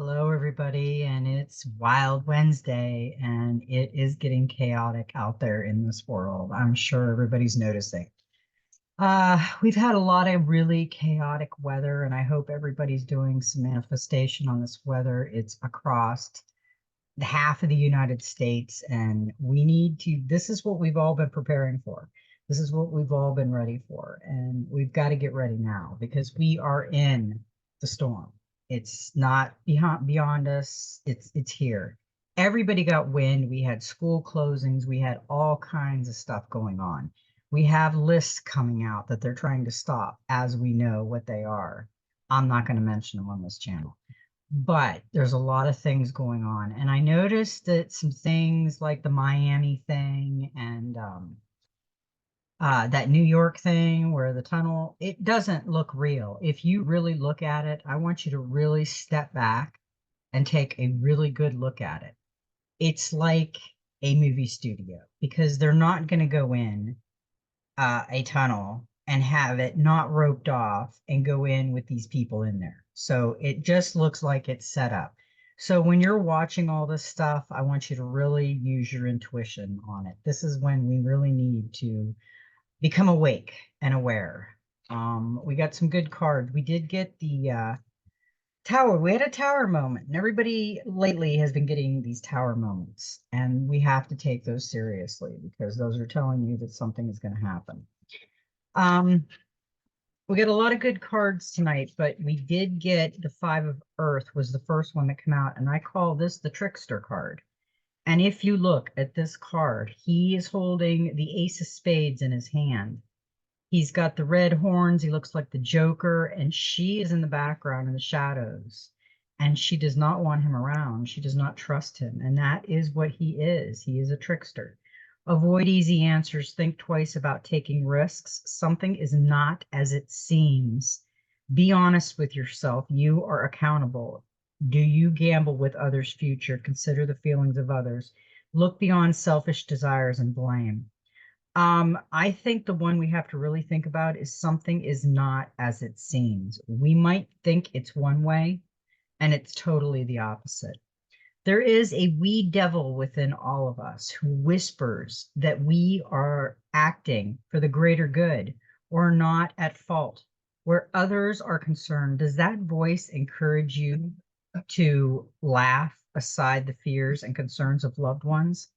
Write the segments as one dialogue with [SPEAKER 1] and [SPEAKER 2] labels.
[SPEAKER 1] Hello, everybody, and it's Wild Wednesday, and it is getting chaotic out there in this world. I'm sure everybody's noticing. We've had a lot of really chaotic weather, and I hope everybody's doing some manifestation on this weather. It's across half of the United States, and we need to, this is what we've all been preparing for. This is what we've all been ready for, and we've got to get ready now because we are in the storm. It's not beyond us. It's here. Everybody got wind. We had school closings. We had all kinds of stuff going on. We have lists coming out that they're trying to stop as we know what they are. I'm not going to mention them on this channel, but there's a lot of things going on. And I noticed that some things like the Miami thing and that New York thing where the tunnel, it doesn't look real. If you really look at it, I want you to really step back and take a really good look at it. It's like a movie studio because they're not going to go in a tunnel and have it not roped off and go in with these people in there. So it just looks like it's set up. So when you're watching all this stuff, I want you to really use your intuition on it. This is when we really need to become awake and aware. We got some good cards. We did get the tower. We had a tower moment, and everybody lately has been getting these tower moments, and we have to take those seriously because those are telling you that something is going to happen. We got a lot of good cards tonight, but we did get the Five of Earth was the first one that came out, and I call this the trickster card. And if you look at this card, he is holding the Ace of Spades in his hand. He's got the red horns. He looks like the Joker, and she is in the background in the shadows. And she does not want him around. She does not trust him. And that is what he is. He is a trickster. Avoid easy answers. Think twice about taking risks. Something is not as it seems. Be honest with yourself. You are accountable. Do you gamble with others' future? Consider the feelings of others. Look beyond selfish desires and blame. I think the one we have to really think about is something is not as it seems. We might think it's one way, and it's totally the opposite. There is a wee devil within all of us who whispers that we are acting for the greater good or not at fault. Where others are concerned, does that voice encourage you to laugh aside the fears and concerns of loved ones,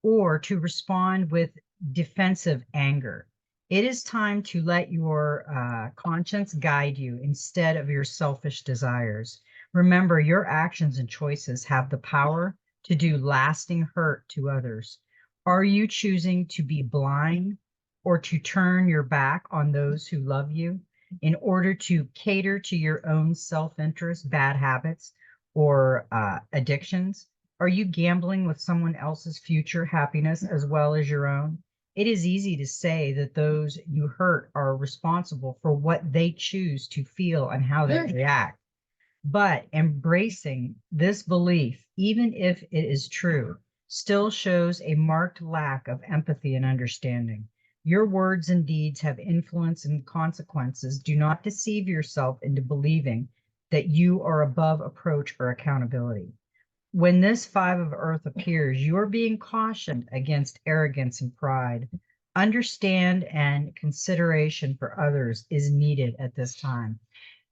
[SPEAKER 1] or to respond with defensive anger? It is time to let your conscience guide you instead of your selfish desires. Remember, your actions and choices have the power to do lasting hurt to others. Are you choosing to be blind or to turn your back on those who love you in order to cater to your own self-interest, bad habits, or addictions? Are you gambling with someone else's future happiness as well as your own? It is easy to say that those you hurt are responsible for what they choose to feel and how they react. But embracing this belief, even if it is true, still shows a marked lack of empathy and understanding. Your words and deeds have influence and consequences. Do not deceive yourself into believing that you are above approach or accountability. When this Five of Earth appears, you're being cautioned against arrogance and pride. Understand and consideration for others is needed at this time.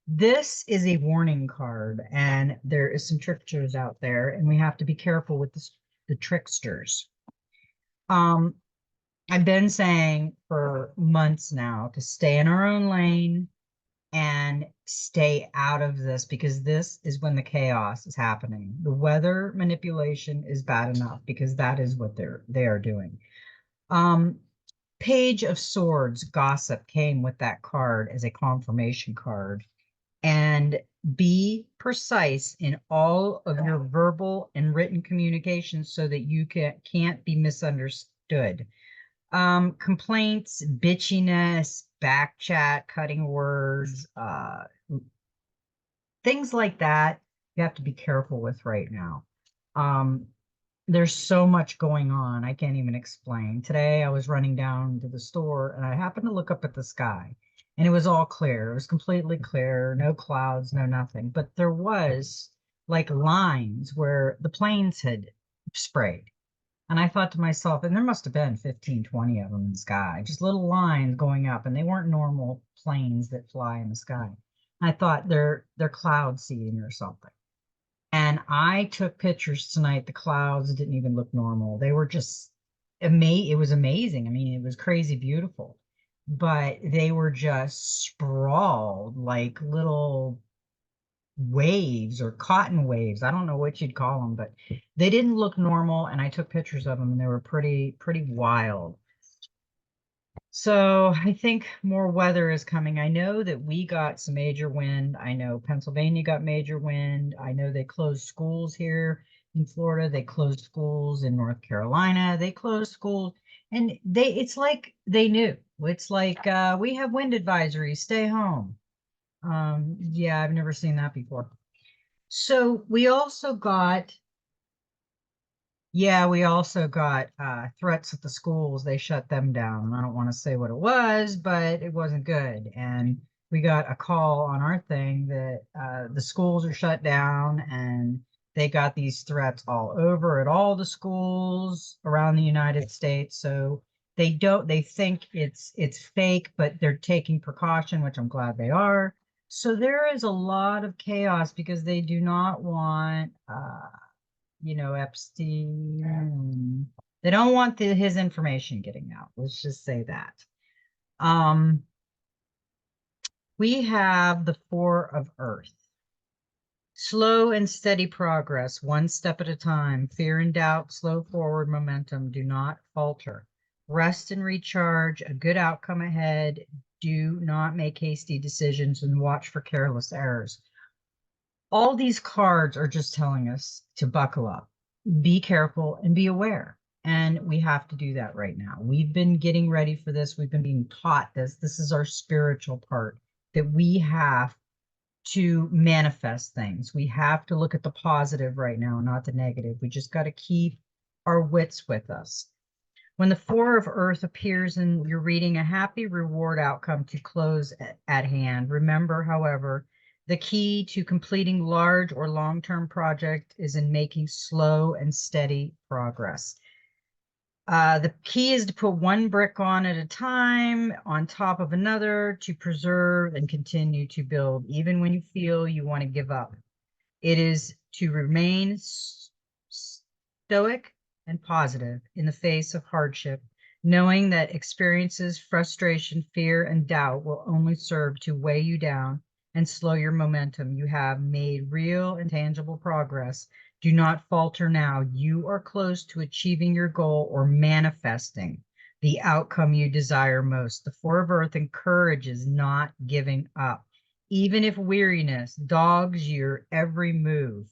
[SPEAKER 1] This is a warning card, and there is some tricksters out there, and we have to be careful with the tricksters. I've been saying for months now to stay in our own lane and stay out of this, because this is when the chaos is happening. The weather manipulation is bad enough because that is what they are doing. Page of Swords gossip came with that card as a confirmation card. And be precise in all of your verbal and written communications so that you can't be misunderstood. Complaints, bitchiness, back chat, cutting words, things like that, you have to be careful with right now. There's so much going on, I can't even explain. Today I was running down to the store and I happened to look up at the sky, and it was all clear. It was completely clear, no clouds, no nothing. But there was like lines where the planes had sprayed. And I thought to myself, and there must have been 15, 20 of them in the sky, just little lines going up, and they weren't normal planes that fly in the sky. I thought they're cloud seeding or something. And I took pictures tonight. The clouds didn't even look normal. They were just it was amazing. I mean, it was crazy beautiful. But they were just sprawled like little waves or cotton waves. I don't know what you'd call them, but they didn't look normal. And I took pictures of them and they were pretty wild. So I think more weather is coming. I know that we got some major wind. I know Pennsylvania got major wind. I know they closed schools here in Florida. They closed schools in North Carolina. They closed schools and it's like they knew. It's like we have wind advisories, stay home. Yeah, I've never seen that before. So we also got, yeah, we also got threats at the schools. They shut them down. I don't want to say what it was, but it wasn't good. And we got a call on our thing that the schools are shut down and they got these threats all over at all the schools around the United States. So they think it's fake, but they're taking precaution, which I'm glad they are. So there is a lot of chaos because they do not want Epstein. They don't want his information getting out. Let's just say that. Um, we have the Four of Earth. Slow and steady progress, one step at a time. Fear and doubt, slow forward momentum. Do not falter. Rest and recharge, a good outcome ahead. Do not make hasty decisions and watch for careless errors. All these cards are just telling us to buckle up, be careful, and be aware. And we have to do that right now. We've been getting ready for this. We've been being taught this. This is our spiritual part that we have to manifest things. We have to look at the positive right now, not the negative. We just got to keep our wits with us. When the Four of Earth appears and you're reading, a happy reward outcome to close at hand. Remember, however, the key to completing large or long-term project is in making slow and steady progress. The key is to put one brick on at a time on top of another to preserve and continue to build, even when you feel you want to give up. It is to remain stoic and positive in the face of hardship, knowing that experiences, frustration, fear, and doubt will only serve to weigh you down and slow your momentum. You have made real and tangible progress. Do not falter now. You are close to achieving your goal or manifesting the outcome you desire most. The Four of Earth encourages not giving up. Even if weariness dogs your every move,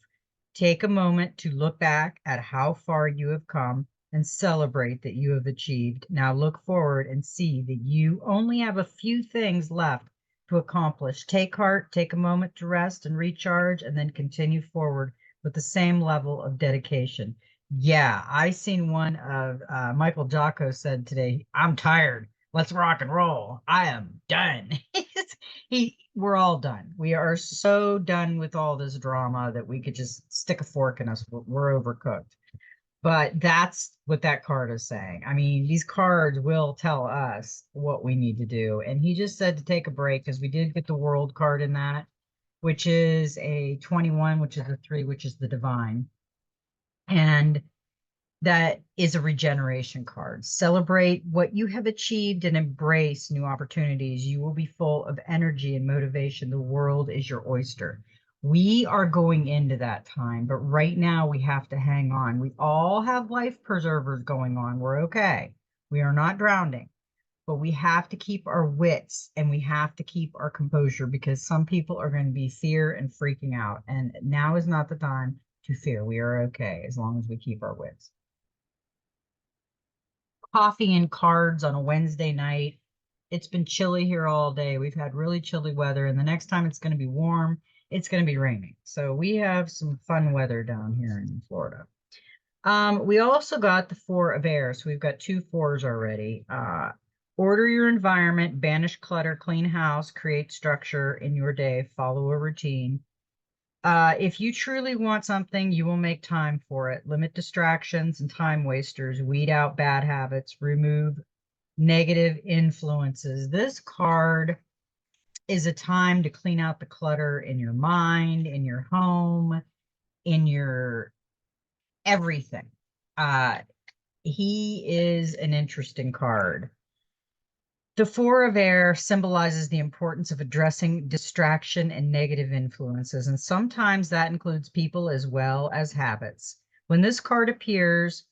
[SPEAKER 1] take a moment to look back at how far you have come and celebrate that you have achieved. Now look forward and see that you only have a few things left to accomplish. Take heart, take a moment to rest and recharge, and then continue forward with the same level of dedication. Yeah, I seen one of Michael Jocko said today, I'm tired. Let's rock and roll. I am done. We're all done. We are so done with all this drama that we could just stick a fork in us. We're overcooked. But that's what that card is saying. I mean, these cards will tell us what we need to do. And he just said to take a break because we did get the world card in that, which is a 21, which is a 3, which is the divine. And that is a regeneration card. Celebrate what you have achieved and embrace new opportunities. You will be full of energy and motivation. The world is your oyster. We are going into that time, but right now we have to hang on. We all have life preservers going on. We're okay. We are not drowning, but we have to keep our wits and we have to keep our composure because some people are going to be fear and freaking out. And now is not the time to fear. We are okay as long as we keep our wits. Coffee and cards on a Wednesday night. It's been chilly here all day. We've had really chilly weather, and the next time it's going to be warm, it's going to be raining. So we have some fun weather down here in Florida. We also got the Four of Air. So we've got 2 fours already. Order your environment, banish clutter, clean house, create structure in your day, follow a routine. If you truly want something, you will make time for it. Limit distractions and time wasters. Weed out bad habits. Remove negative influences. This card is a time to clean out the clutter in your mind, in your home, in your everything. He is an interesting card. The Four of Air symbolizes the importance of addressing distraction and negative influences, and sometimes that includes people as well as habits. When this card appears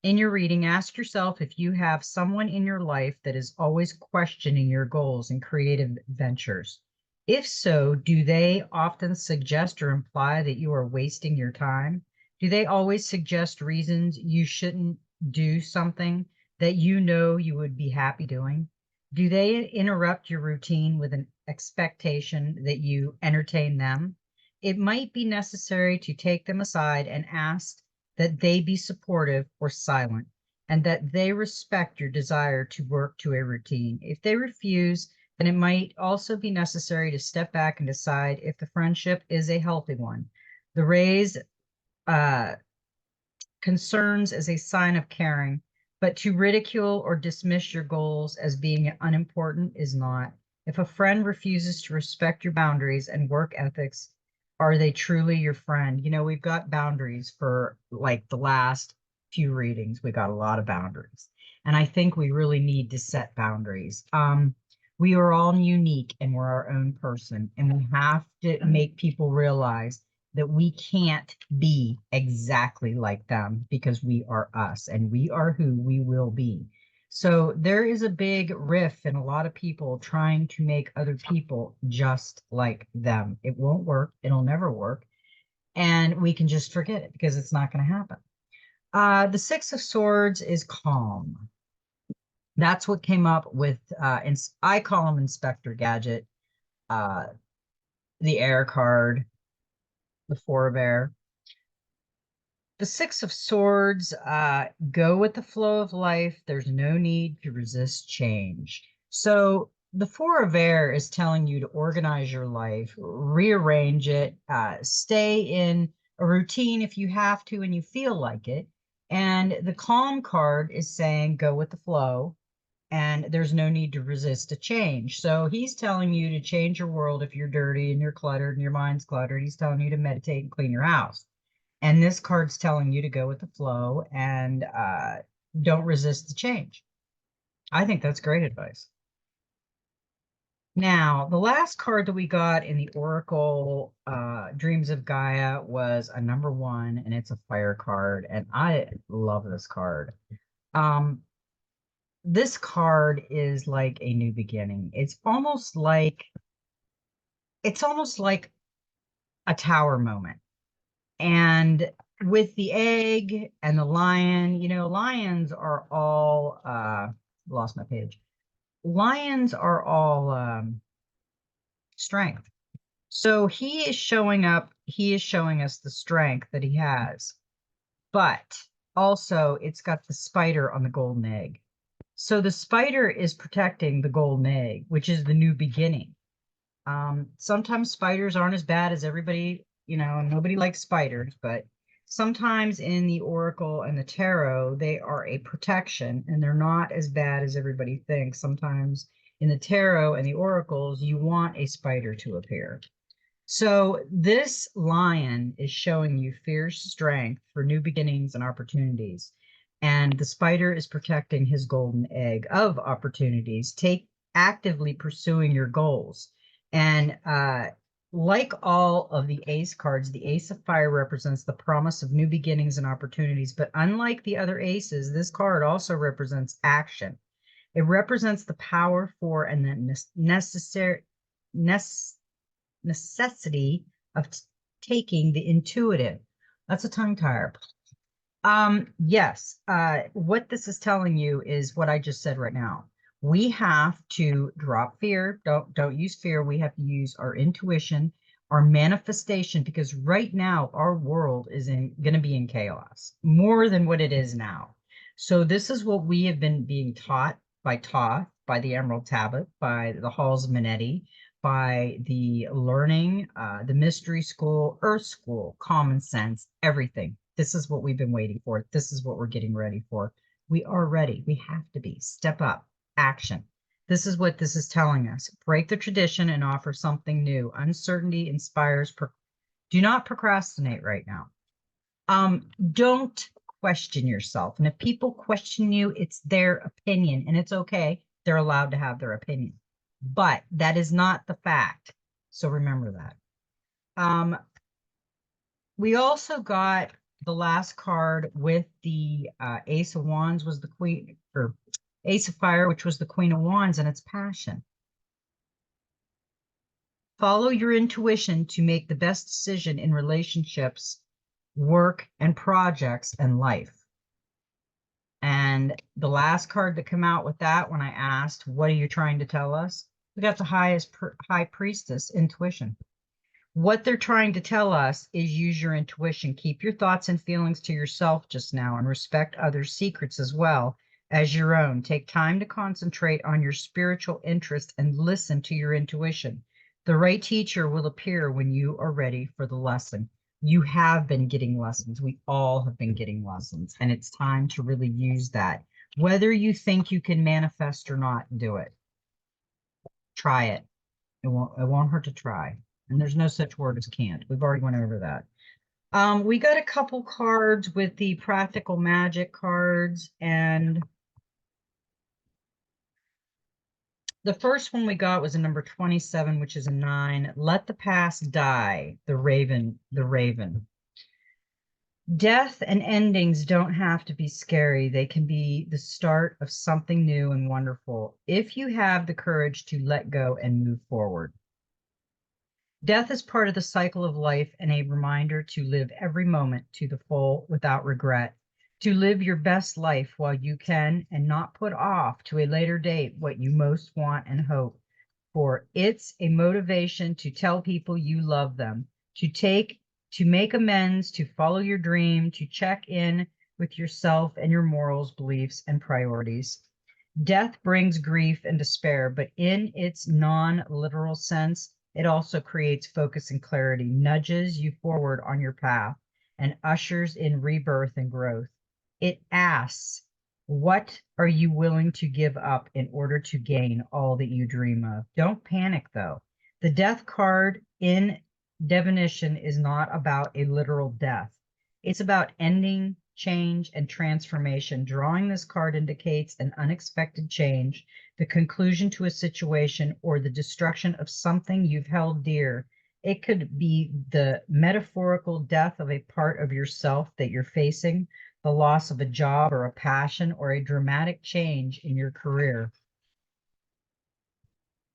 [SPEAKER 1] in your reading, ask yourself if you have someone in your life that is always questioning your goals and creative ventures. If so, do they often suggest or imply that you are wasting your time? Do they always suggest reasons you shouldn't do something that you know you would be happy doing? Do they interrupt your routine with an expectation that you entertain them? It might be necessary to take them aside and ask that they be supportive or silent, and that they respect your desire to work to a routine. If they refuse, then it might also be necessary to step back and decide if the friendship is a healthy one. The raise uh, concerns as a sign of caring, but to ridicule or dismiss your goals as being unimportant is not. If a friend refuses to respect your boundaries and work ethics, are they truly your friend? You know, we've got boundaries for like the last few readings. We got a lot of boundaries. And I think we really need to set boundaries. We are all unique and we're our own person. And we have to make people realize that we can't be exactly like them because we are us and we are who we will be. So there is a big rift in a lot of people trying to make other people just like them. It won't work. It'll never work. And we can just forget it because it's not going to happen. The Six of Swords is calm. That's what came up with, I call him Inspector Gadget, uh, the air card, the Four of Air. The Six of Swords, go with the flow of life. There's no need to resist change. So the Four of Air is telling you to organize your life, rearrange it, stay in a routine if you have to and you feel like it. And the Calm card is saying go with the flow and there's no need to resist a change. So he's telling you to change your world if you're dirty and you're cluttered and your mind's cluttered. He's telling you to meditate and clean your house. And this card's telling you to go with the flow and don't resist the change. I think that's great advice. Now, the last card that we got in the Oracle Dreams of Gaia was a number 1, and it's a fire card. And I love this card. This card is like a new beginning. It's almost like a tower moment. And with the egg and the lion, you know, lions are all, lost my page. Lions are all strength. So he is showing up, he is showing us the strength that he has. But also, it's got the spider on the golden egg. So the spider is protecting the golden egg, which is the new beginning. Sometimes spiders aren't as bad as everybody, you know, nobody likes spiders, but sometimes in the Oracle and the Tarot, they are a protection and they're not as bad as everybody thinks. Sometimes in the Tarot and the Oracles, you want a spider to appear. So this lion is showing you fierce strength for new beginnings and opportunities. And the spider is protecting his golden egg of opportunities. Take actively pursuing your goals. And like all of the ace cards, the ace of fire represents the promise of new beginnings and opportunities. But unlike the other aces, this card also represents action. It represents the power for and the necessity of taking the intuitive. That's a tongue tire. Yes, what this is telling you is what I just said right now. We have to drop fear. Don't use fear. We have to use our intuition, our manifestation, because right now our world is going to be in chaos more than what it is now. So this is what we have been being taught by Thoth, by the Emerald Tablet, by the Halls of Amenti, by the learning, the mystery school, earth school, common sense, everything. This is what we've been waiting for. This is what we're getting ready for. We are ready. We have to be. Step up, action. This is what this is telling us. Break the tradition and offer something new. Uncertainty inspires. Do not procrastinate right now. Don't question yourself. And if people question you, it's their opinion, and it's okay. They're allowed to have their opinion, but that is not the fact. So remember that. We also got the last card with the Ace of Wands was the Queen, or Ace of Fire, which was the Queen of Wands, and it's passion. Follow your intuition to make the best decision in relationships, work, and projects and life. And the last card to come out with that, when I asked, what are you trying to tell us? We got the high priestess, intuition. What they're trying to tell us is use your intuition. Keep your thoughts and feelings to yourself just now, and respect others' secrets as well as your own. Take time to concentrate on your spiritual interest and listen to your intuition. The right teacher will appear when you are ready for the lesson. You have been getting lessons. We all have been getting lessons, and it's time to really use that. Whether you think you can manifest or not, do it. Try it. It won't hurt to try. And there's no such word as can't. We've already went over that. We got a couple cards with the practical magic cards, and the first one we got was a number 27, which is a 9. Let the past die. The raven. Death and endings don't have to be scary. They can be the start of something new and wonderful if you have the courage to let go and move forward. Death is part of the cycle of life and a reminder to live every moment to the full without regret, to live your best life while you can and not put off to a later date what you most want and hope for. It's a motivation to tell people you love them, to make amends, to follow your dream, to check in with yourself and your morals, beliefs, and priorities. Death brings grief and despair, but in its non-literal sense, it also creates focus and clarity, nudges you forward on your path, and ushers in rebirth and growth. It asks, what are you willing to give up in order to gain all that you dream of? Don't panic, though. The death card in divination is not about a literal death. It's about ending, change, and transformation. Drawing this card indicates an unexpected change, the conclusion to a situation, or the destruction of something you've held dear. It could be the metaphorical death of a part of yourself that you're facing, the loss of a job or a passion, or a dramatic change in your career.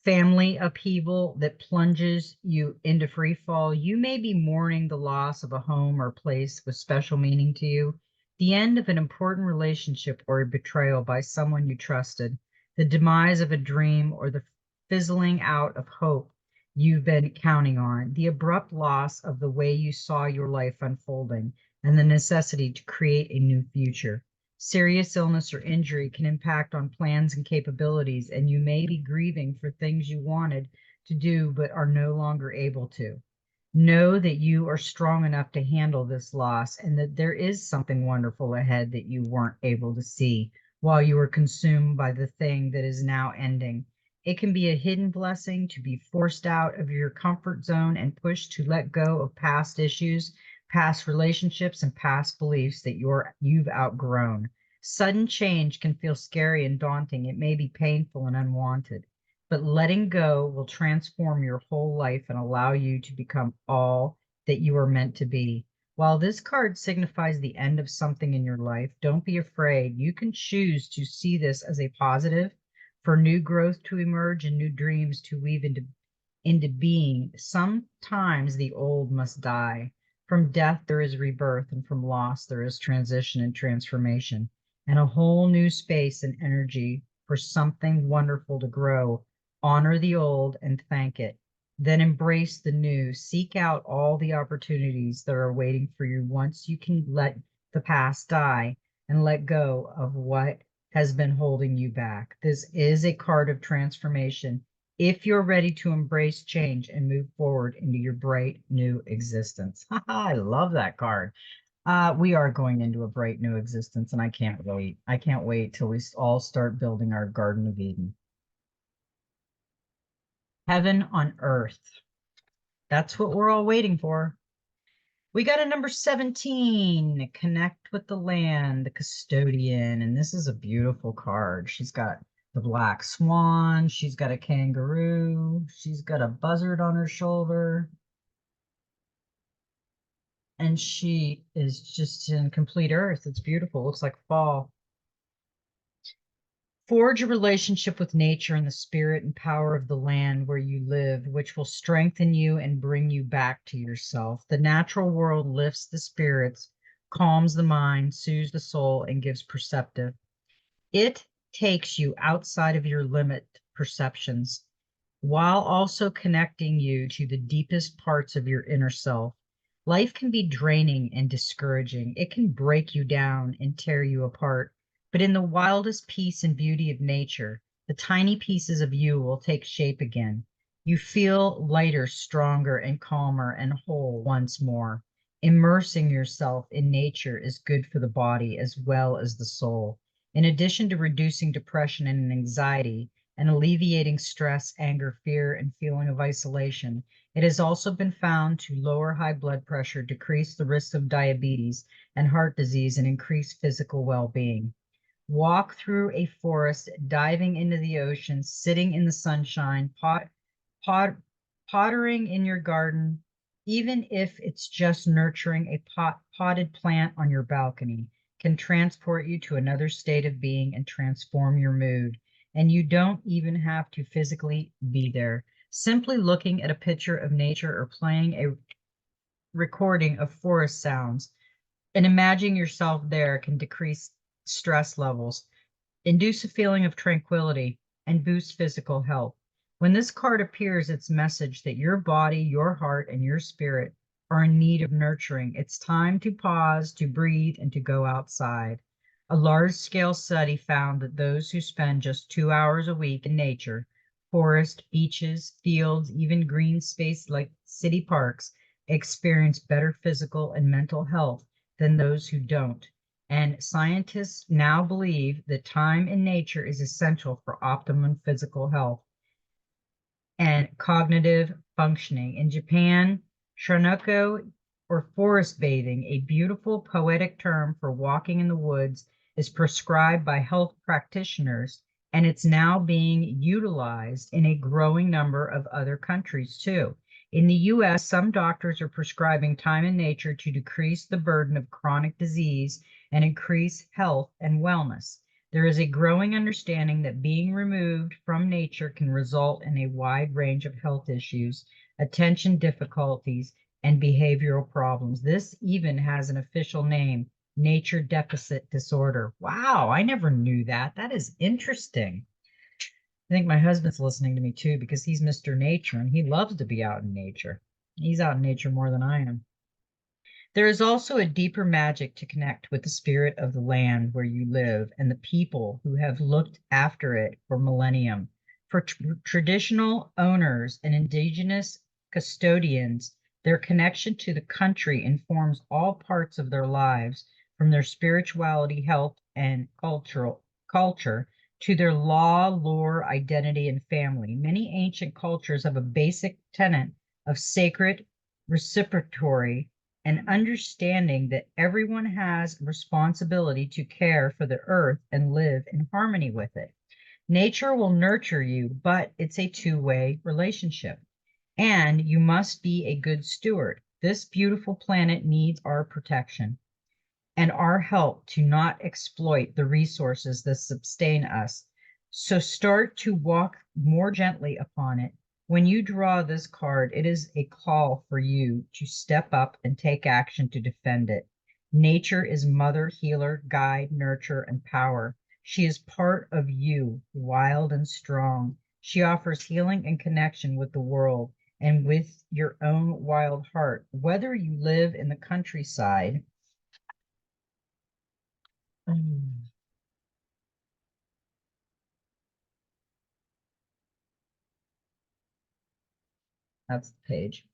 [SPEAKER 1] Family upheaval that plunges you into free fall. You may be mourning the loss of a home or place with special meaning to you, the end of an important relationship or a betrayal by someone you trusted, the demise of a dream or the fizzling out of hope you've been counting on, the abrupt loss of the way you saw your life unfolding, and the necessity to create a new future. Serious illness or injury can impact on plans and capabilities, and you may be grieving for things you wanted to do but are no longer able to. Know that you are strong enough to handle this loss and that there is something wonderful ahead that you weren't able to see while you were consumed by the thing that is now ending. It can be a hidden blessing to be forced out of your comfort zone and pushed to let go of past issues, past relationships, and past beliefs that you've outgrown. Sudden change can feel scary and daunting. It may be painful and unwanted, but letting go will transform your whole life and allow you to become all that you are meant to be. While this card signifies the end of something in your life, don't be afraid. You can choose to see this as a positive, for new growth to emerge and new dreams to weave into being. Sometimes the old must die. From death, there is rebirth, and from loss, there is transition and transformation, and a whole new space and energy for something wonderful to grow. Honor the old and thank it. Then embrace the new. Seek out all the opportunities that are waiting for you once you can let the past die and let go of what has been holding you back. This is a card of transformation. if you're ready to embrace change and move forward into your bright new existence. I love that card. We are going into a bright new existence, and I can't wait. I can't wait till we all start building our Garden of Eden. Heaven on earth. That's what we're all waiting for. We got a number 17, connect with the land, the custodian. And this is a beautiful card. She's got the black swan. She's got a kangaroo. She's got a buzzard on her shoulder. And she is just in complete earth. It's beautiful. Looks like fall. Forge a relationship with nature and the spirit and power of the land where you live, which will strengthen you and bring you back to yourself. The natural world lifts the spirits, calms the mind, soothes the soul, and gives perceptive. It takes you outside of your limit perceptions while also connecting you to the deepest parts of your inner self. Life can be draining and discouraging. It can break you down and tear you apart. But in the wildest peace and beauty of nature, the tiny pieces of you will take shape again. You feel lighter, stronger, and calmer and whole once more. Immersing yourself in nature is good for the body as well as the soul. In addition to reducing depression and anxiety, and alleviating stress, anger, fear, and feeling of isolation. It has also been found to lower high blood pressure, decrease the risk of diabetes and heart disease, and increase physical well-being. Walk through a forest, diving into the ocean, sitting in the sunshine, pottering in your garden, even if it's just nurturing a potted plant on your balcony, can transport you to another state of being and transform your mood. And you don't even have to physically be there. Simply looking at a picture of nature or playing a recording of forest sounds and imagining yourself there can decrease stress levels, induce a feeling of tranquility, and boost physical health. When this card appears, it's message that your body, your heart, and your spirit are in need of nurturing. It's time to pause, to breathe, and to go outside. A large-scale study found that those who spend just 2 hours a week in nature, forest, beaches, fields, even green space like city parks, experience better physical and mental health than those who don't. And scientists now believe that time in nature is essential for optimum physical health and cognitive functioning. In Japan, Shinoko, or forest bathing, a beautiful poetic term for walking in the woods, is prescribed by health practitioners, and it's now being utilized in a growing number of other countries too. In the US, some doctors are prescribing time in nature to decrease the burden of chronic disease and increase health and wellness. There is a growing understanding that being removed from nature can result in a wide range of health issues, attention difficulties, and behavioral problems. This even has an official name, nature deficit disorder. Wow, I never knew that. That is interesting. I think my husband's listening to me too because he's Mr. Nature and he loves to be out in nature. He's out in nature more than I am. There is also a deeper magic to connect with the spirit of the land where you live and the people who have looked after it for millennium. For traditional owners and indigenous custodians, their connection to the country informs all parts of their lives, from their spirituality, health, and culture to their law, lore, identity, and family. Many ancient cultures have a basic tenet of sacred reciprocity and understanding that everyone has responsibility to care for the earth and live in harmony with it. Nature will nurture you, but it's a two-way relationship, and you must be a good steward. This beautiful planet needs our protection and our help to not exploit the resources that sustain us. So start to walk more gently upon it. When you draw this card, it is a call for you to step up and take action to defend it. Nature is mother, healer, guide, nurture, and power. She is part of you, wild and strong. She offers healing and connection with the world and with your own wild heart. Whether you live in the countryside, mm, That's the page.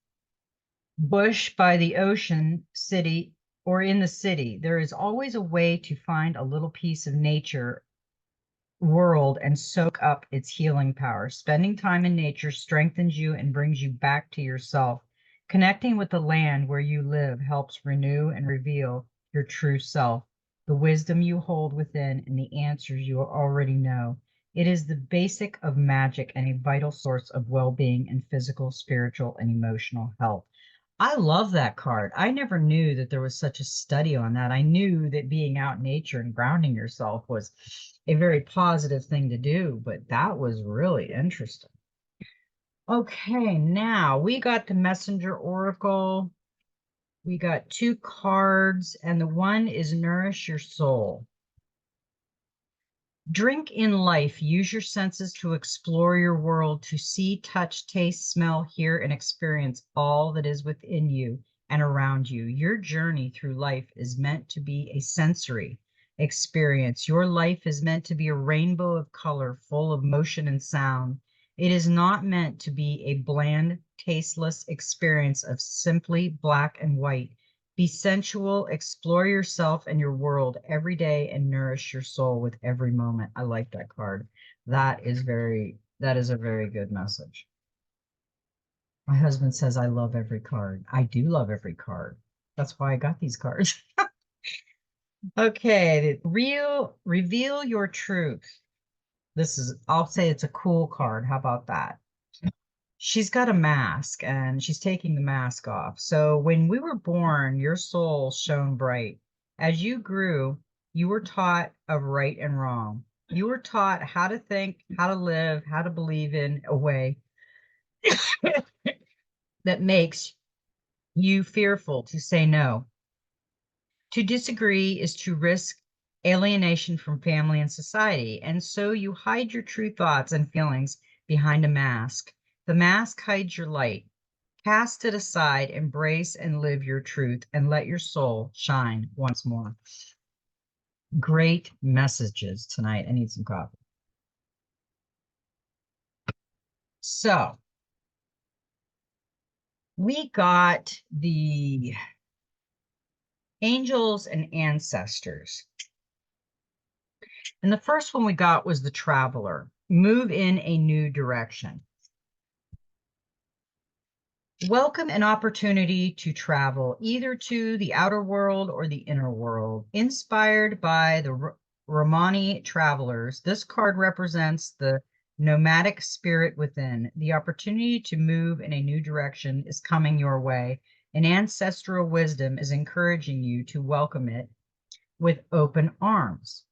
[SPEAKER 1] Bush by the ocean, city, or in the city. There is always a way to find a little piece of nature world and soak up its healing power. Spending time in nature strengthens you and brings you back to yourself. Connecting with the land where you live helps renew and reveal your true self, the wisdom you hold within, and the answers you already know. It is the basic of magic and a vital source of well being and physical, spiritual, and emotional health. I love that card. I never knew that there was such a study on that. I knew that being out in nature and grounding yourself was a very positive thing to do, but that was really interesting. Okay, now we got the Messenger Oracle. We got two cards, and the one is Nourish Your Soul. Drink in life. Use your senses to explore your world, to see, touch, taste, smell, hear, and experience all that is within you and around you. Your journey through life is meant to be a sensory experience. Your life is meant to be a rainbow of color, full of motion and sound. It is not meant to be a bland, tasteless experience of simply black and white. Be sensual, explore yourself and your world every day, and nourish your soul with every moment. I like that card. That is a very good message. My husband says I love every card. I do love every card. That's why I got these cards. Okay, reveal your truth. I'll say it's a cool card. How about that? She's got a mask and she's taking the mask off. So when we were born, your soul shone bright. As you grew, you were taught of right and wrong. You were taught how to think, how to live, how to believe in a way that makes you fearful to say no. To disagree is to risk alienation from family and society. And so you hide your true thoughts and feelings behind a mask. The mask hides your light. Cast it aside, embrace and live your truth, and let your soul shine once more. Great messages tonight. I need some coffee. So we got the angels and ancestors. And the first one we got was the traveler. Move in a new direction. Welcome an opportunity to travel either to the outer world or the inner world. Inspired by the Romani travelers, this card represents the nomadic spirit within. The opportunity to move in a new direction is coming your way, and ancestral wisdom is encouraging you to welcome it with open arms.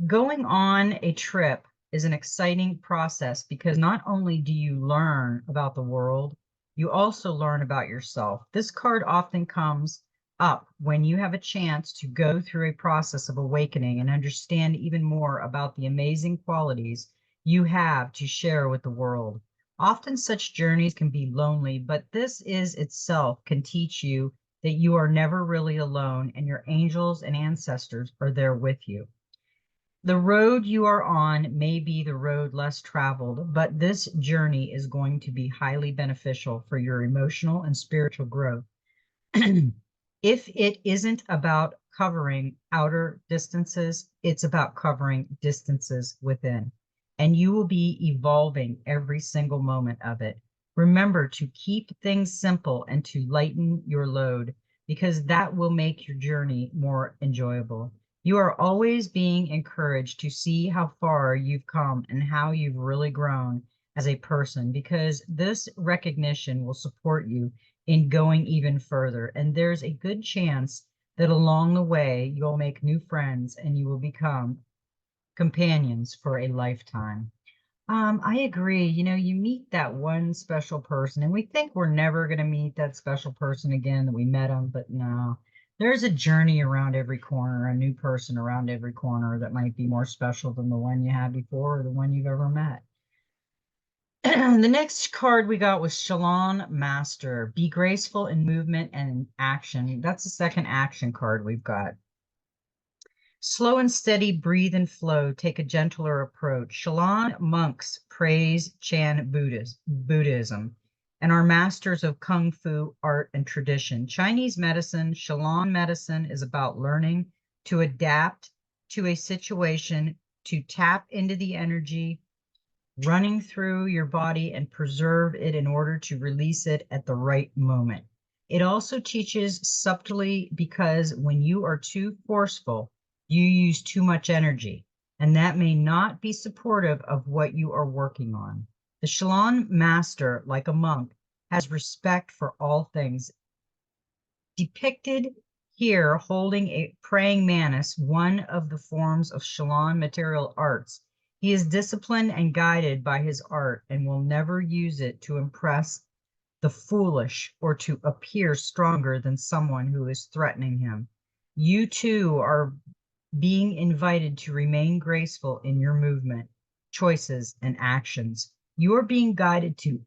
[SPEAKER 1] Going on a trip is an exciting process because not only do you learn about the world, you also learn about yourself. This card often comes up when you have a chance to go through a process of awakening and understand even more about the amazing qualities you have to share with the world. Often such journeys can be lonely, but this is itself can teach you that you are never really alone and your angels and ancestors are there with you. The road you are on may be the road less traveled, but this journey is going to be highly beneficial for your emotional and spiritual growth. If it isn't about covering outer distances, it's about covering distances within. And you will be evolving every single moment of it. Remember to keep things simple and to lighten your load, because that will make your journey more enjoyable. You are always being encouraged to see how far you've come and how you've really grown as a person, because this recognition will support you in going even further. And there's a good chance that along the way, you'll make new friends and you will become companions for a lifetime. I agree. You know, you meet that one special person, and we think we're never going to meet that special person again, that we met them, but no. There's a journey around every corner, a new person around every corner that might be more special than the one you had before or the one you've ever met. The next card we got was Shalon Master. Be graceful in movement and action. That's the second action card we've got. Slow and steady, breathe and flow. Take a gentler approach. Shalon monks praise Chan Buddhism, and are masters of Kung Fu art and tradition. Chinese medicine, Shalon medicine, is about learning to adapt to a situation, to tap into the energy running through your body and preserve it in order to release it at the right moment. It also teaches subtly because when you are too forceful, you use too much energy, and that may not be supportive of what you are working on. The Shalon master, like a monk, has respect for all things. Depicted here holding a praying mantis, one of the forms of Shalon material arts. He is disciplined and guided by his art and will never use it to impress the foolish or to appear stronger than someone who is threatening him. You too are being invited to remain graceful in your movement, choices, and actions. You are being guided to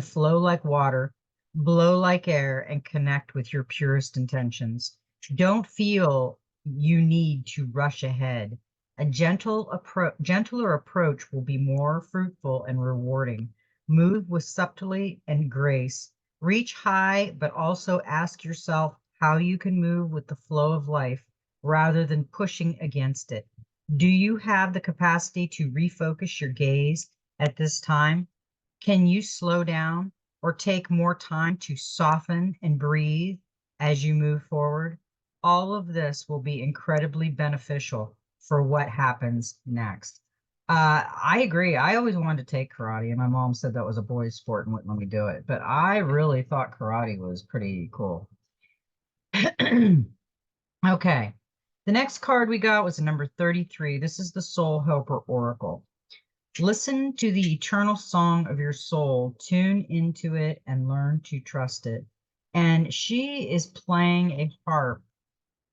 [SPEAKER 1] flow like water, blow like air, and connect with your purest intentions. Don't feel you need to rush ahead. A gentler approach will be more fruitful and rewarding. Move with subtlety and grace. Reach high, but also ask yourself how you can move with the flow of life rather than pushing against it. Do you have the capacity to refocus your gaze at this time? Can you slow down or take more time to soften and breathe as you move forward? All of this will be incredibly beneficial for what happens next. I agree. I always wanted to take karate, and my mom said that was a boys' sport and wouldn't let me do it. But I really thought karate was pretty cool. Okay. The next card we got was a number 33. This is the Soul Helper Oracle. Listen to the eternal song of your soul, tune into it, and learn to trust it. And she is playing a harp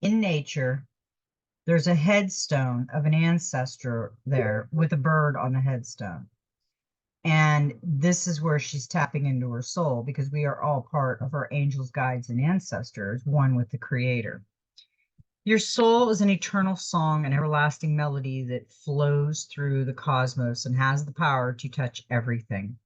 [SPEAKER 1] in nature. There's a headstone of an ancestor there with a bird on the headstone. And this is where she's tapping into her soul because we are all part of our angels, guides, and ancestors, one with the Creator. Your soul is an eternal song, an everlasting melody that flows through the cosmos and has the power to touch everything.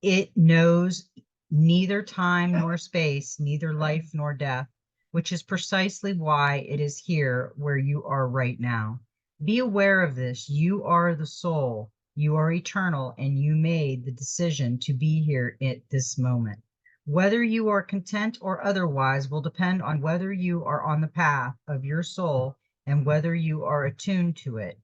[SPEAKER 1] It knows neither time nor space, neither life nor death, which is precisely why it is here where you are right now. Be aware of this. You are the soul. You are eternal, and you made the decision to be here at this moment. Whether you are content or otherwise will depend on whether you are on the path of your soul and whether you are attuned to it.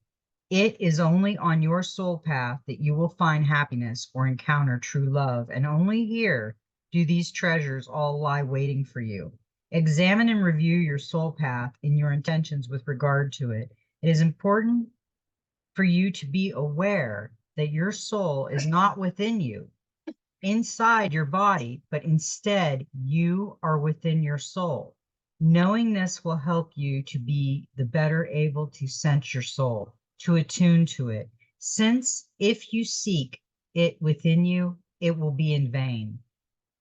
[SPEAKER 1] It is only on your soul path that you will find happiness or encounter true love, and only here do these treasures all lie waiting for you. Examine and review your soul path and your intentions with regard to it. It is important for you to be aware that your soul is not within you, inside your body, but instead you are within your soul. Knowing this will help you to be the better able to sense your soul, to attune to it, since if you seek it within you, it will be in vain.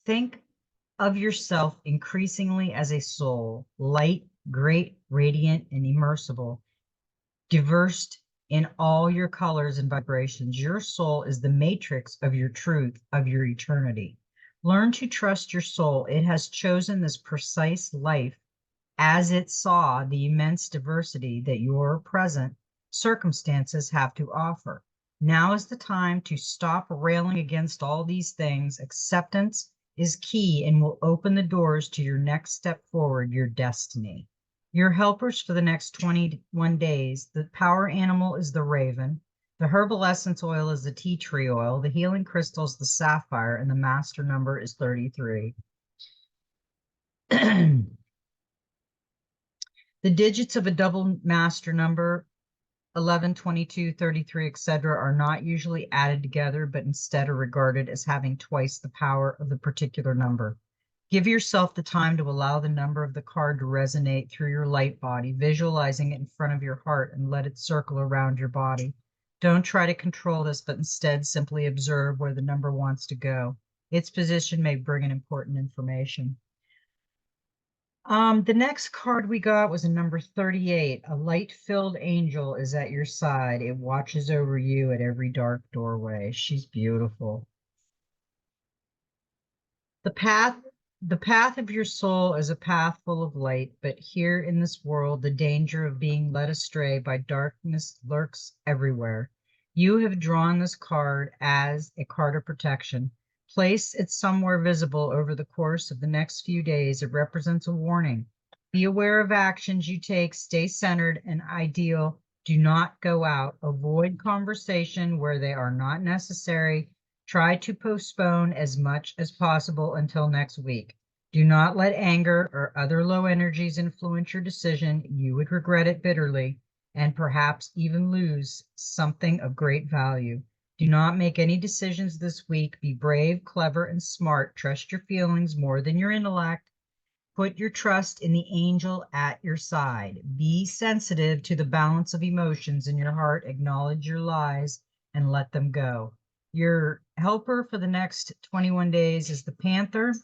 [SPEAKER 1] Think of yourself increasingly as a soul, light, great, radiant, and immersible, diverse in all your colors and vibrations. Your soul is the matrix of your truth, of your eternity. Learn to trust your soul. It has chosen this precise life as it saw the immense diversity that your present circumstances have to offer. Now is the time to stop railing against all these things. Acceptance is key and will open the doors to your next step forward, your destiny. Your helpers for the next 21 days, the power animal is the raven, the herbal essence oil is the tea tree oil, the healing crystal is the sapphire, and the master number is 33. The digits of a double master number, 11, 22, 33, etc., are not usually added together, but instead are regarded as having twice the power of the particular number. Give yourself the time to allow the number of the card to resonate through your light body, visualizing it in front of your heart and let it circle around your body. Don't try to control this, but instead simply observe where the number wants to go. Its position may bring in important information. The next card we got was a number 38. A light-filled angel is at your side. It watches over you at every dark doorway. She's beautiful. The path, the path of your soul is a path full of light, but here in this world, the danger of being led astray by darkness lurks everywhere. You have drawn this card as a card of protection. Place it somewhere visible over the course of the next few days. It represents a warning. Be aware of actions you take. Stay centered and ideal. Do not go out. Avoid conversation where they are not necessary. Try to postpone as much as possible until next week. Do not let anger or other low energies influence your decision. You would regret it bitterly and perhaps even lose something of great value. Do not make any decisions this week. Be brave, clever, and smart. Trust your feelings more than your intellect. Put your trust in the angel at your side. Be sensitive to the balance of emotions in your heart. Acknowledge your lies and let them go. Your helper for the next 21 days is the panther.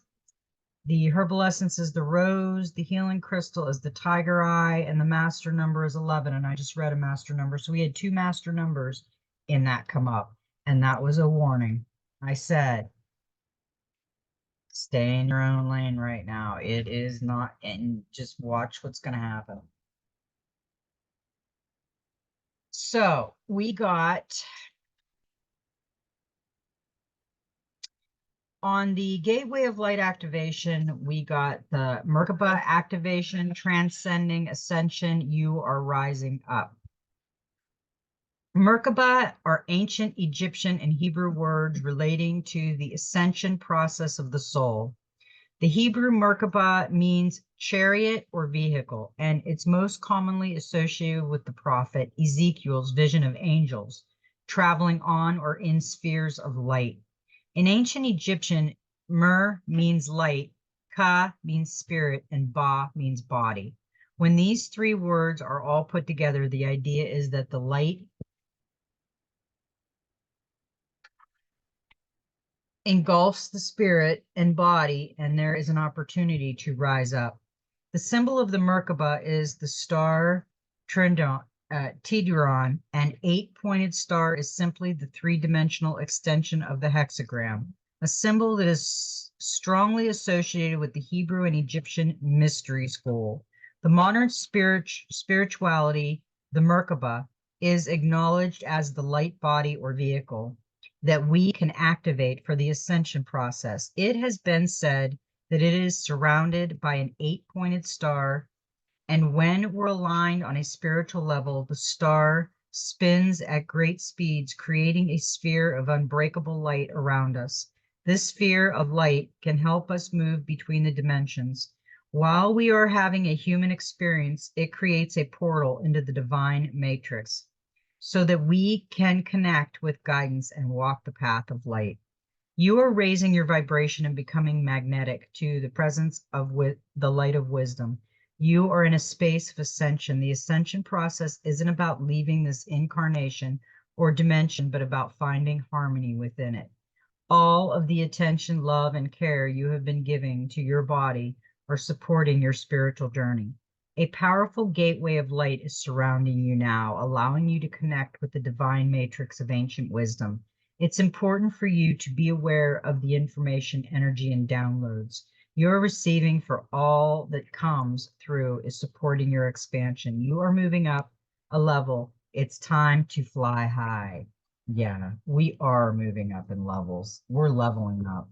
[SPEAKER 1] The herbal essence is the rose. The healing crystal is the tiger eye. And the master number is 11. And I just read a master number. So we had 2 master numbers in that come up. And that was a warning. I said, stay in your own lane right now. It is not, and just watch what's going to happen. So we got on the Gateway of Light activation, we got the Merkaba activation, transcending ascension. You are rising up. Merkaba are ancient Egyptian and Hebrew words relating to the ascension process of the soul. The Hebrew Merkaba means chariot or vehicle, and it's most commonly associated with the prophet Ezekiel's vision of angels traveling on or in spheres of light. In ancient Egyptian, Mer means light, Ka means spirit, and Ba means body. When these 3 words are all put together, the idea is that the light engulfs the spirit and body, and there is an opportunity to rise up. The symbol of the Merkaba is the star Tidron. An 8-pointed star is simply the 3-dimensional extension of the hexagram, a symbol that is strongly associated with the Hebrew and Egyptian mystery school. The modern spirituality, the Merkaba, is acknowledged as the light body or vehicle that we can activate for the ascension process. It has been said that it is surrounded by an 8-pointed star, and when we're aligned on a spiritual level, the star spins at great speeds, creating a sphere of unbreakable light around us. This sphere of light can help us move between the dimensions. While we are having a human experience, it creates a portal into the divine matrix, so that we can connect with guidance and walk the path of light. You are raising your vibration and becoming magnetic to the presence of the light of wisdom. You are in a space of ascension. The ascension process isn't about leaving this incarnation or dimension, but about finding harmony within it. All of the attention, love, and care you have been giving to your body are supporting your spiritual journey. A powerful gateway of light is surrounding you now, allowing you to connect with the divine matrix of ancient wisdom. It's important for you to be aware of the information, energy, and downloads you're receiving, for all that comes through is supporting your expansion. You are moving up a level. It's time to fly high. Yeah, we are moving up in levels. We're leveling up.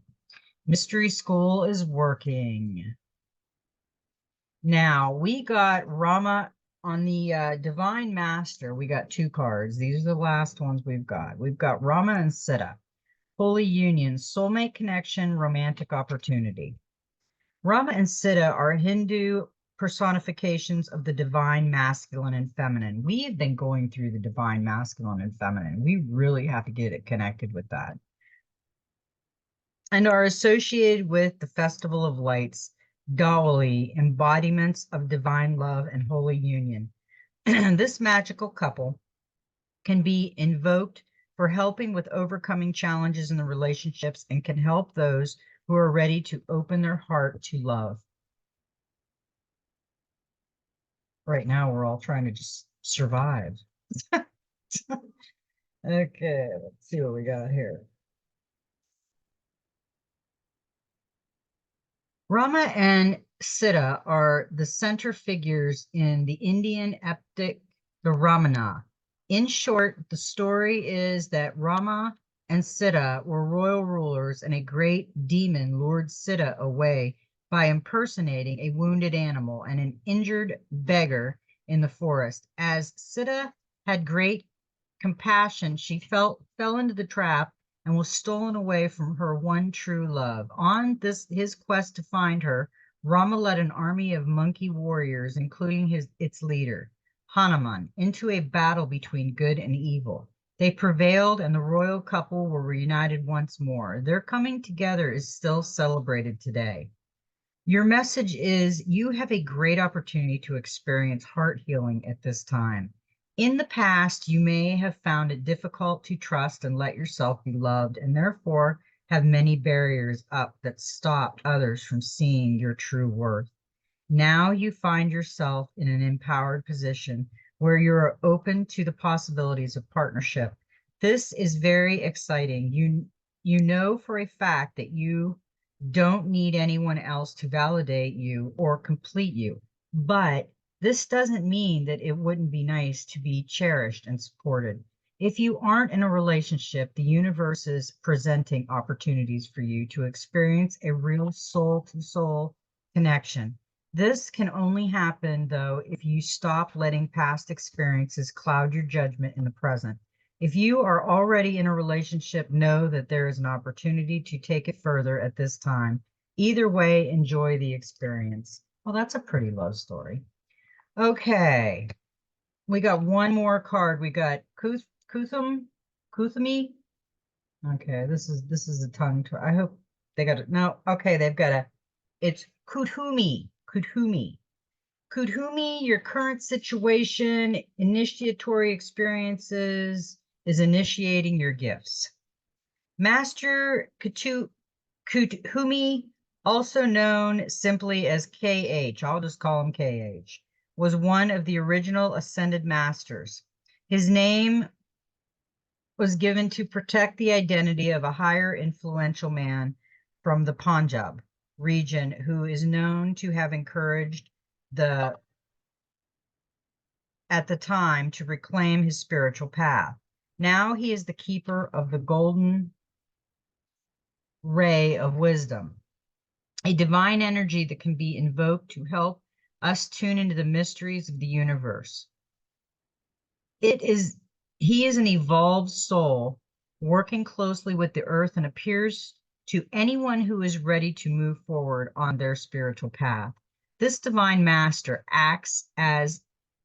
[SPEAKER 1] Mystery School is working. Now, we got Rama on the Divine Master. We got 2 cards. These are the last ones we've got. We've got Rama and Siddha. Holy Union, soulmate connection, romantic opportunity. Rama and Siddha are Hindu personifications of the divine masculine and feminine. We have been going through the divine masculine and feminine. We really have to get it connected with that. And are associated with the Festival of Lights, Diwali, embodiments of divine love and holy union. This magical couple can be invoked for helping with overcoming challenges in the relationships and can help those who are ready to open their heart to love. Right now, we're all trying to just survive. Okay, let's see what we got here. Rama and Sita are the center figures in the Indian epic, the Ramayana. In short, the story is that Rama and Sita were royal rulers, and a great demon lured Sita away by impersonating a wounded animal and an injured beggar in the forest. As Sita had great compassion, she fell into the trap and was stolen away from her one true love. On his quest to find her, Rama led an army of monkey warriors, including its leader, Hanuman, into a battle between good and evil. They prevailed, and the royal couple were reunited once more. Their coming together is still celebrated today. Your message is you have a great opportunity to experience heart healing at this time. In the past, you may have found it difficult to trust and let yourself be loved, and therefore have many barriers up that stopped others from seeing your true worth. Now you find yourself in an empowered position where you're open to the possibilities of partnership. This is very exciting. You know for a fact that you don't need anyone else to validate you or complete you. But this doesn't mean that it wouldn't be nice to be cherished and supported. If you aren't in a relationship, the universe is presenting opportunities for you to experience a real soul to soul connection. This can only happen, though, if you stop letting past experiences cloud your judgment in the present. If you are already in a relationship, know that there is an opportunity to take it further at this time. Either way, enjoy the experience. Well, that's a pretty love story. Okay, we got one more card. We got Kuthumi. Okay, this is a tongue twister. I hope they got it. No, okay, they've got a. It's Kuthumi. Kudhumi, your current situation, initiatory experiences is initiating your gifts. Master Kuthumi, also known simply as KH, I'll just call him KH, was one of the original ascended masters. His name was given to protect the identity of a higher influential man from the Punjab region who is known to have encouraged at the time to reclaim his spiritual path. Now he is the keeper of the golden ray of wisdom, a divine energy that can be invoked to help us tune into the mysteries of the universe. He is an evolved soul working closely with the earth and appears to anyone who is ready to move forward on their spiritual path. This divine master acts as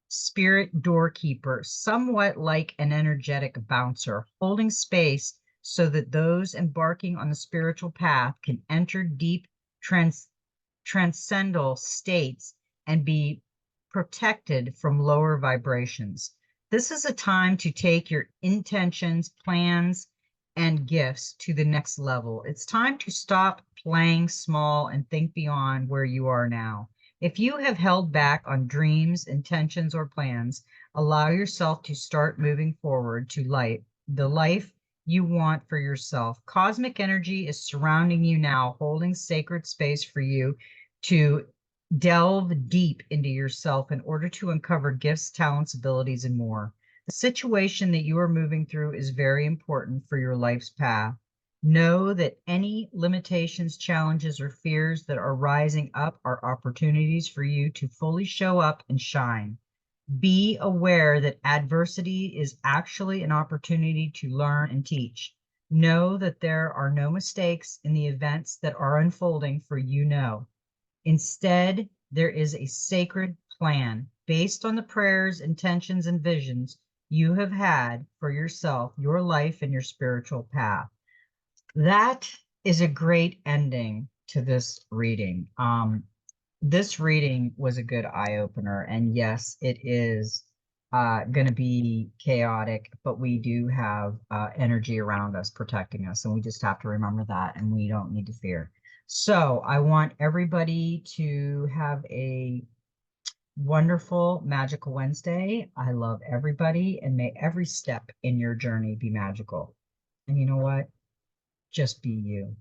[SPEAKER 1] spirit doorkeeper, somewhat like an energetic bouncer, holding space so that those embarking on the spiritual path can enter deep transcendental states and be protected from lower vibrations. This is a time to take your intentions, plans, and gifts to the next level. It's time to stop playing small and think beyond where you are now. If you have held back on dreams, intentions, or plans, allow yourself to start moving forward to the life you want for yourself. Cosmic energy is surrounding you now, holding sacred space for you to delve deep into yourself in order to uncover gifts, talents, abilities, and more. The situation that you are moving through is very important for your life's path. Know that any limitations, challenges, or fears that are rising up are opportunities for you to fully show up and shine. Be aware that adversity is actually an opportunity to learn and teach. Know that there are no mistakes in the events that are unfolding for you know. Instead, there is a sacred plan based on the prayers, intentions, and visions you have had for yourself, your life, and your spiritual path. That is a great ending to this reading. This reading was a good eye opener, and yes, it is going to be chaotic, but we do have energy around us protecting us, and we just have to remember that, and we don't need to fear. So I want everybody to have a wonderful, magical Wednesday. I love everybody, and may every step in your journey be magical. And you know what? Just be you.